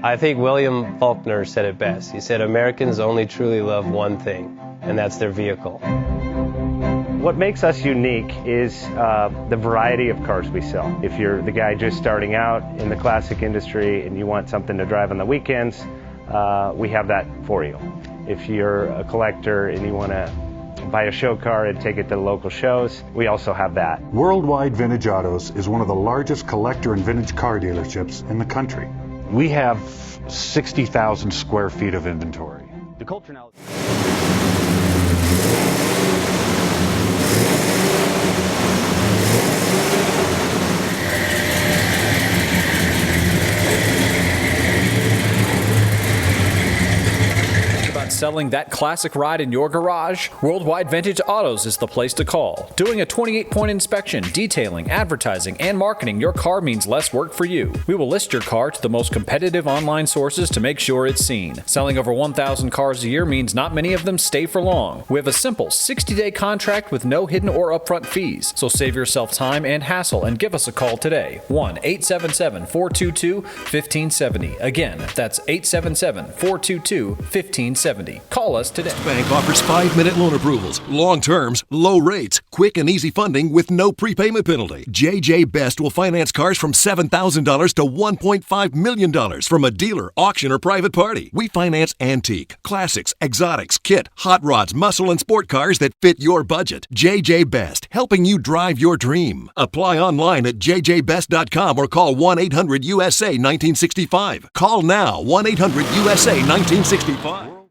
I think William Faulkner said it best. He said, Americans only truly love one thing, and that's their vehicle. What makes us unique is the variety of cars we sell. If you're the guy just starting out in the classic industry and you want something to drive on the weekends, we have that for you. If you're a collector and you want to buy a show car and take it to the local shows, we also have that. Worldwide Vintage Autos is one of the largest collector and vintage car dealerships in the country. We have 60,000 square feet of inventory. The culture now. Selling that classic ride in your garage? Worldwide Vintage Autos is the place to call. Doing a 28-point inspection, detailing, advertising, and marketing your car means less work for you. We will list your car to the most competitive online sources to make sure it's seen. Selling over 1,000 cars a year means not many of them stay for long. We have a simple 60-day contract with no hidden or upfront fees. So save yourself time and hassle and give us a call today. 1-877-422-1570. Again, that's 877-422-1570. Call us today. Bank offers 5-minute loan approvals, long terms, low rates, quick and easy funding with no prepayment penalty. JJ Best will finance cars from $7,000 to $1.5 million from a dealer, auction, or private party. We finance antique, classics, exotics, kit, hot rods, muscle, and sport cars that fit your budget. JJ Best, helping you drive your dream. Apply online at jjbest.com or call 1-800-USA-1965. Call now, 1-800-USA-1965.